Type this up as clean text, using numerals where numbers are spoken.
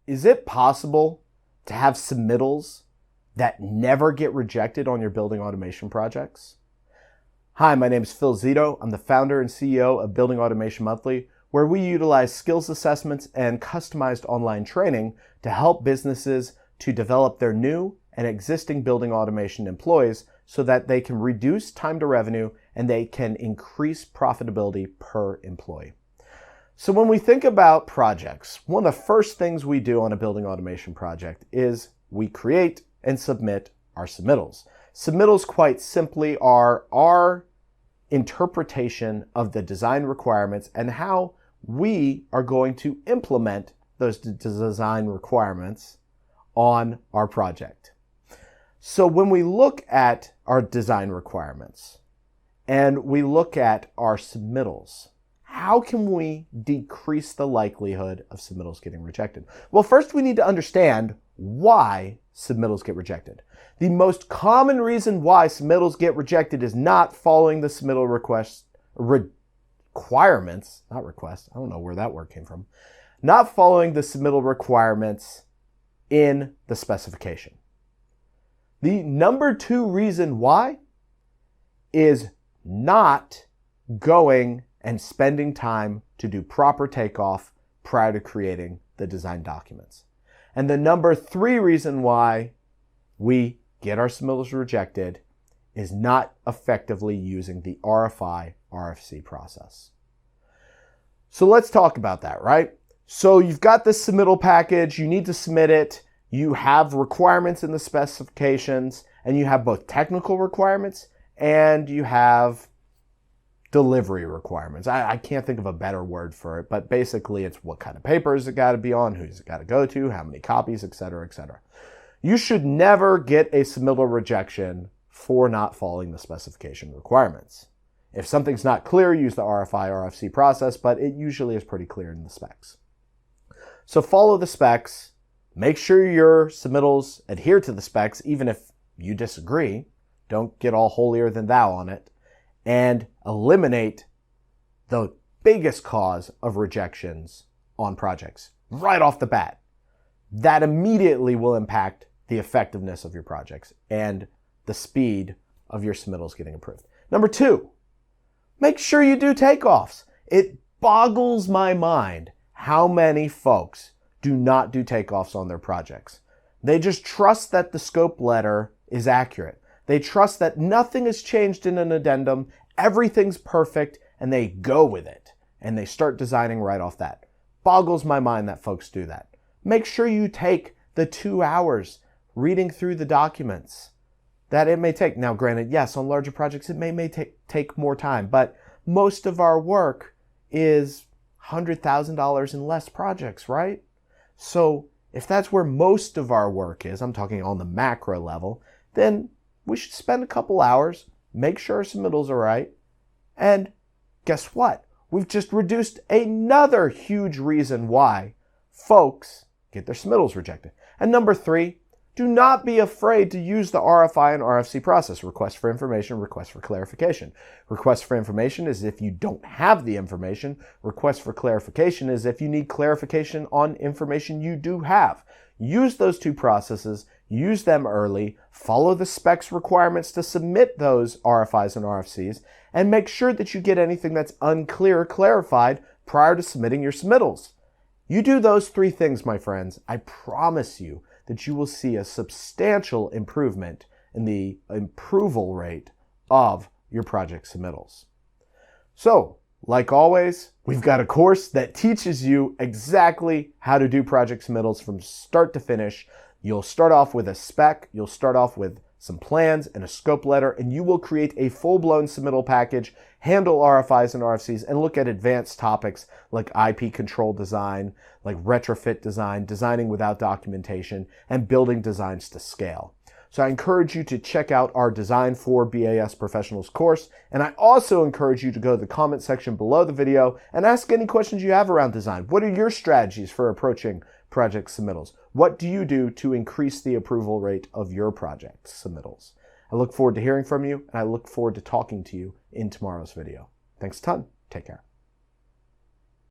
Is it possible to have submittals that never get rejected on your building automation projects? Hi, my name is Phil Zito. I'm the founder and CEO of Building Automation Monthly, where we utilize skills assessments and customized online training to help businesses to develop their new and existing building automation employees so that they can reduce time to revenue and they can increase profitability per employee. So when we think about projects, one of the first things we do on a building automation project is we create and submit our submittals. Submittals, quite simply, are our interpretation of the design requirements and how we are going to implement those design requirements on our project. So when we look at our design requirements and we look at our submittals, how can we decrease the likelihood of submittals getting rejected? Well, first we need to understand why submittals get rejected. The most common reason why submittals get rejected is not following the submittal requirements, not request, I don't know where that word came from, not following the submittal requirements in the specification. The number two reason why is not going and spending time to do proper takeoff prior to creating the design documents. And the number three reason why we get our submittals rejected is not effectively using the RFI RFC process. So let's talk about that, right? So you've got this submittal package, you need to submit it, you have requirements in the specifications, and you have both technical requirements and you have delivery requirements. I can't think of a better word for it, but basically it's what kind of papers it got to be on, who's it got to go to, how many copies, etc., etc. You should never get a submittal rejection for not following the specification requirements. If something's not clear, use the RFI RFC process, but it usually is pretty clear in the specs. So follow the specs, make sure your submittals adhere to the specs, even if you disagree. Don't get all holier than thou on it. And eliminate the biggest cause of rejections on projects right off the bat. That immediately will impact the effectiveness of your projects and the speed of your submittals getting approved. Number two, make sure you do takeoffs. It boggles my mind how many folks do not do takeoffs on their projects. They just trust that the scope letter is accurate. They trust that nothing has changed in an addendum, everything's perfect, and they go with it. And they start designing right off that. Boggles my mind that folks do that. Make sure you take the 2 hours reading through the documents that it may take. Now, granted, yes, on larger projects, it may take more time, but most of our work is $100,000 and less projects, right? So if that's where most of our work is, I'm talking on the macro level, then we should spend a couple hours, make sure our submittals are right, and guess what? We've just reduced another huge reason why folks get their submittals rejected. And number three, do not be afraid to use the RFI and RFC process. Request for information, request for clarification. Request for information is if you don't have the information. Request for clarification is if you need clarification on information you do have. Use those two processes, use them early, follow the specs requirements to submit those RFIs and RFCs, and make sure that you get anything that's unclear clarified prior to submitting your submittals. You do those three things, my friends, I promise you that you will see a substantial improvement in the approval rate of your project submittals. So, like always, we've got a course that teaches you exactly how to do project submittals from start to finish. You'll start off with a spec, you'll start off with some plans and a scope letter, and you will create a full-blown submittal package, handle RFIs and RFCs, and look at advanced topics like IP control design, like retrofit design, designing without documentation, and building designs to scale. So I encourage you to check out our Design for BAS Professionals course, and I also encourage you to go to the comment section below the video and ask any questions you have around design. What are your strategies for approaching project submittals? What do you do to increase the approval rate of your project submittals? I look forward to hearing from you, and I look forward to talking to you in tomorrow's video. Thanks a ton. Take care.